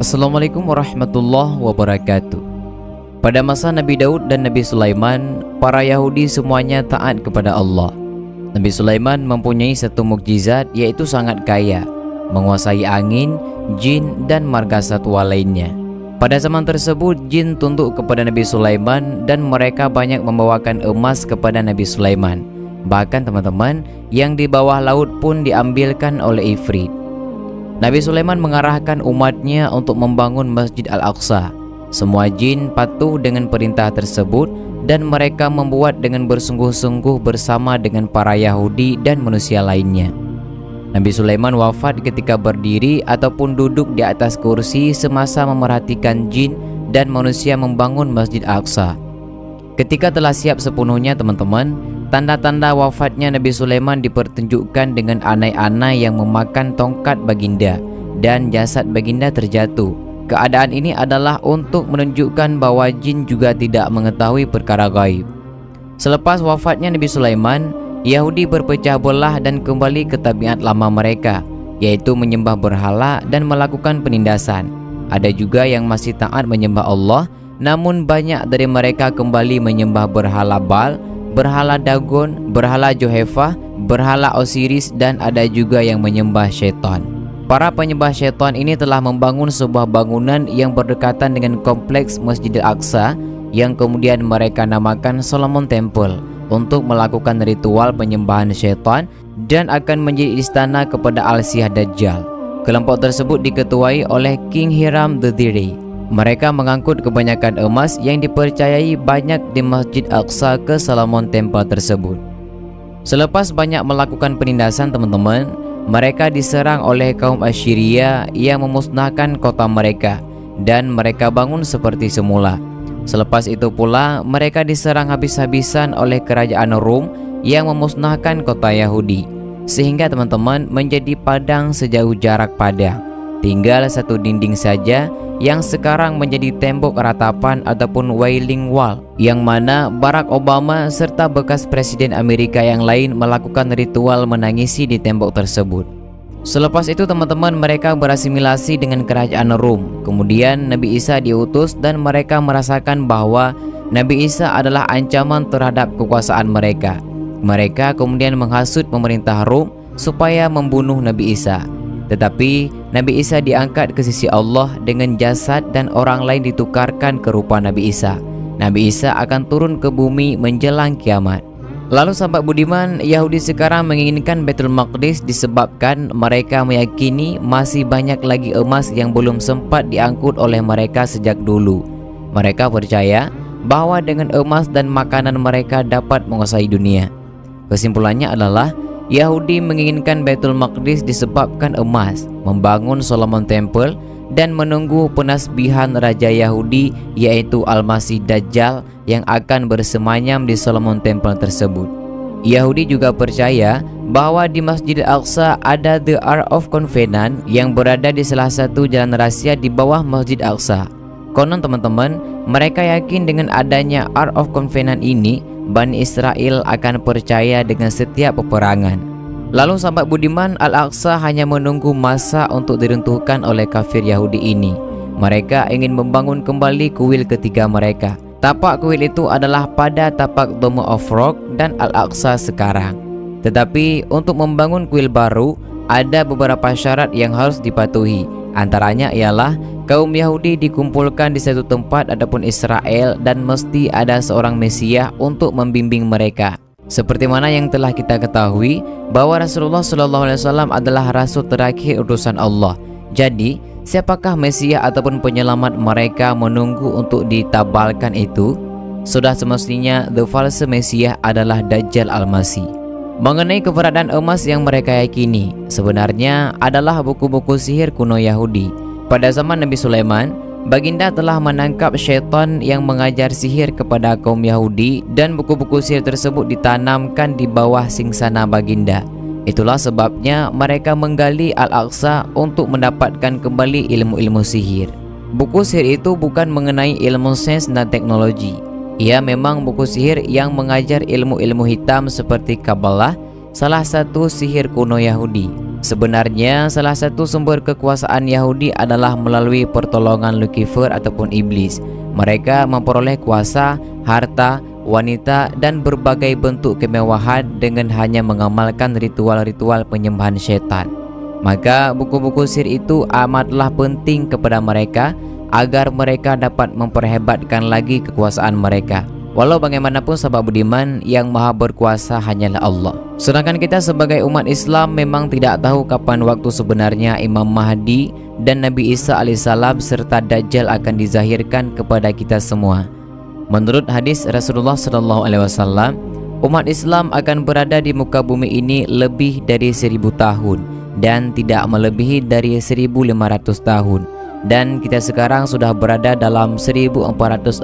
Assalamualaikum warahmatullahi wabarakatuh. Pada masa Nabi Daud dan Nabi Sulaiman, para Yahudi semuanya taat kepada Allah. Nabi Sulaiman mempunyai satu mukjizat, yaitu sangat kaya, menguasai angin, jin, dan marga satwa lainnya. Pada zaman tersebut, jin tunduk kepada Nabi Sulaiman dan mereka banyak membawakan emas kepada Nabi Sulaiman. Bahkan teman-teman, yang di bawah laut pun diambilkan oleh Ifrit. Nabi Sulaiman mengarahkan umatnya untuk membangun Masjid Al-Aqsa. Semua jin patuh dengan perintah tersebut dan mereka membuat dengan bersungguh-sungguh bersama dengan para Yahudi dan manusia lainnya. Nabi Sulaiman wafat ketika berdiri ataupun duduk di atas kursi semasa memerhatikan jin dan manusia membangun Masjid Al-Aqsa. Ketika telah siap sepenuhnya teman-teman, tanda-tanda wafatnya Nabi Sulaiman dipertunjukkan dengan anai-anai yang memakan tongkat baginda dan jasad baginda terjatuh. Keadaan ini adalah untuk menunjukkan bahwa jin juga tidak mengetahui perkara gaib. Selepas wafatnya Nabi Sulaiman, Yahudi berpecah belah dan kembali ke tabiat lama mereka, yaitu menyembah berhala dan melakukan penindasan. Ada juga yang masih taat menyembah Allah, namun banyak dari mereka kembali menyembah berhala Baal, berhala Dagon, berhala Johefah, berhala Osiris, dan ada juga yang menyembah syaitan. Para penyembah syaitan ini telah membangun sebuah bangunan yang berdekatan dengan kompleks Masjid Al-Aqsa yang kemudian mereka namakan Solomon Temple untuk melakukan ritual penyembahan syaitan dan akan menjadi istana kepada Al-Sih Dajjal. Kelompok tersebut diketuai oleh King Hiram III. Mereka mengangkut kebanyakan emas yang dipercayai banyak di Masjid Al-Aqsa ke Solomon Temple tersebut. Selepas banyak melakukan penindasan teman-teman, mereka diserang oleh kaum Assyria yang memusnahkan kota mereka dan mereka bangun seperti semula. Selepas itu pula mereka diserang habis-habisan oleh kerajaan Rom yang memusnahkan kota Yahudi, sehingga teman-teman menjadi padang sejauh jarak padang. Tinggal satu dinding saja yang sekarang menjadi tembok ratapan ataupun Wailing Wall, yang mana Barack Obama serta bekas Presiden Amerika yang lain melakukan ritual menangisi di tembok tersebut. Selepas itu teman-teman mereka berasimilasi dengan kerajaan Rom. Kemudian Nabi Isa diutus dan mereka merasakan bahwa Nabi Isa adalah ancaman terhadap kekuasaan mereka. Mereka kemudian menghasut pemerintah Rom supaya membunuh Nabi Isa. Tetapi Nabi Isa diangkat ke sisi Allah dengan jasad dan orang lain ditukarkan ke rupa Nabi Isa. Nabi Isa akan turun ke bumi menjelang kiamat. Lalu sahabat budiman, Yahudi sekarang menginginkan Baitul Maqdis disebabkan mereka meyakini masih banyak lagi emas yang belum sempat diangkut oleh mereka sejak dulu. Mereka percaya bahwa dengan emas dan makanan mereka dapat menguasai dunia. Kesimpulannya adalah Yahudi menginginkan Baitul Maqdis disebabkan emas, membangun Solomon Temple, dan menunggu penasbihan Raja Yahudi yaitu Al-Masih Dajjal yang akan bersemayam di Solomon Temple tersebut. Yahudi juga percaya bahwa di Masjid Al-Aqsa ada The Ark of Covenant yang berada di salah satu jalan rahasia di bawah Masjid Al-Aqsa. Konon teman-teman, mereka yakin dengan adanya Ark of Covenant ini, Bani Israel akan percaya dengan setiap peperangan. Lalu sahabat budiman, Al-Aqsa hanya menunggu masa untuk diruntuhkan oleh kafir Yahudi ini. Mereka ingin membangun kembali kuil ketiga mereka. Tapak kuil itu adalah pada tapak Dome of Rock dan Al-Aqsa sekarang. Tetapi untuk membangun kuil baru, ada beberapa syarat yang harus dipatuhi. Antaranya ialah kaum Yahudi dikumpulkan di satu tempat ataupun Israel dan mesti ada seorang Mesias untuk membimbing mereka. Seperti mana yang telah kita ketahui bahwa Rasulullah SAW adalah rasul terakhir utusan Allah. Jadi, siapakah Mesias ataupun penyelamat mereka menunggu untuk ditabalkan itu? Sudah semestinya the false Mesias adalah Dajjal Al-Masih. Mengenai keberadaan emas yang mereka yakini, sebenarnya adalah buku-buku sihir kuno Yahudi. Pada zaman Nabi Sulaiman, baginda telah menangkap syaitan yang mengajar sihir kepada kaum Yahudi dan buku-buku sihir tersebut ditanamkan di bawah singsana baginda. Itulah sebabnya mereka menggali Al-Aqsa untuk mendapatkan kembali ilmu-ilmu sihir. Buku sihir itu bukan mengenai ilmu sains dan teknologi. Ia memang buku sihir yang mengajar ilmu-ilmu hitam seperti Kabbalah, salah satu sihir kuno Yahudi. Sebenarnya salah satu sumber kekuasaan Yahudi adalah melalui pertolongan Lucifer ataupun iblis. Mereka memperoleh kuasa, harta, wanita dan berbagai bentuk kemewahan dengan hanya mengamalkan ritual-ritual penyembahan syaitan. Maka buku-buku sihir itu amatlah penting kepada mereka agar mereka dapat memperhebatkan lagi kekuasaan mereka. Walau bagaimanapun sahabat budiman, yang maha berkuasa hanyalah Allah. Sedangkan kita sebagai umat Islam memang tidak tahu kapan waktu sebenarnya Imam Mahdi dan Nabi Isa alaihissalam serta Dajjal akan dizahirkan kepada kita semua. Menurut hadis Rasulullah SAW, umat Islam akan berada di muka bumi ini lebih dari 1000 tahun dan tidak melebihi dari 1500 tahun. Dan kita sekarang sudah berada dalam 1445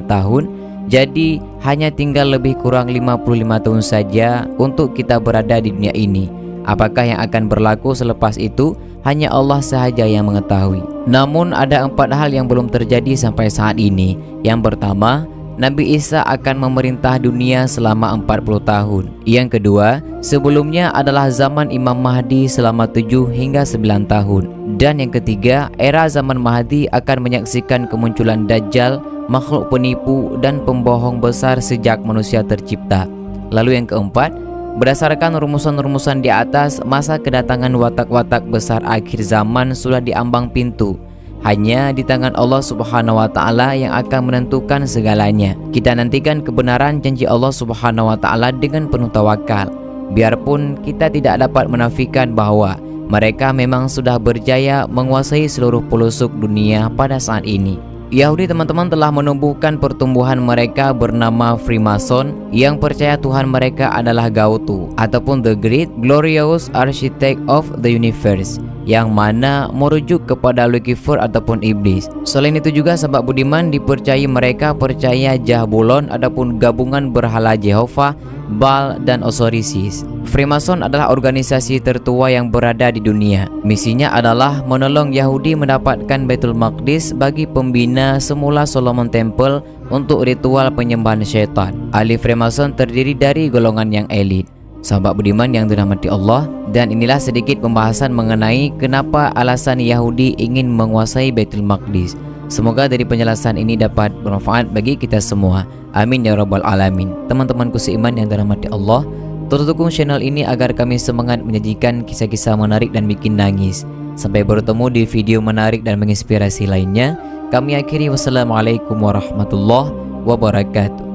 tahun. Jadi hanya tinggal lebih kurang 55 tahun saja untuk kita berada di dunia ini. Apakah yang akan berlaku selepas itu? Hanya Allah sahaja yang mengetahui. Namun ada 4 hal yang belum terjadi sampai saat ini. Yang pertama, Nabi Isa akan memerintah dunia selama 40 tahun. Yang kedua, sebelumnya adalah zaman Imam Mahdi selama 7 hingga 9 tahun. Dan yang ketiga, era zaman Mahdi akan menyaksikan kemunculan Dajjal, makhluk penipu dan pembohong besar sejak manusia tercipta. Lalu yang keempat, berdasarkan rumusan-rumusan di atas, masa kedatangan watak-watak besar akhir zaman sudah diambang pintu. Hanya di tangan Allah Subhanahu wa taala yang akan menentukan segalanya. Kita nantikan kebenaran janji Allah Subhanahu wa taala dengan penuh tawakal. Biarpun kita tidak dapat menafikan bahwa mereka memang sudah berjaya menguasai seluruh pelosok dunia pada saat ini. Yahudi teman-teman telah menumbuhkan pertumbuhan mereka bernama Freemason yang percaya Tuhan mereka adalah Gautu ataupun The Great Glorious Architect of the Universe, yang mana merujuk kepada Lucifer ataupun iblis. Selain itu juga sahabat budiman, dipercayai mereka percaya Jahbulon ataupun gabungan berhala Jehovah, Baal dan Osiris. Freemason adalah organisasi tertua yang berada di dunia. Misinya adalah menolong Yahudi mendapatkan Baitul Maqdis bagi pembina semula Solomon Temple untuk ritual penyembahan syaitan. Ahli Freemason terdiri dari golongan yang elit. Sahabat budiman yang dirahmati Allah, dan inilah sedikit pembahasan mengenai kenapa alasan Yahudi ingin menguasai Baitul Maqdis. Semoga dari penjelasan ini dapat bermanfaat bagi kita semua. Amin ya rabbal alamin. Teman-temanku seiman yang dirahmati Allah, terus dukung channel ini agar kami semangat menyajikan kisah-kisah menarik dan bikin nangis. Sampai bertemu di video menarik dan menginspirasi lainnya. Kami akhiri, wassalamualaikum warahmatullahi wabarakatuh.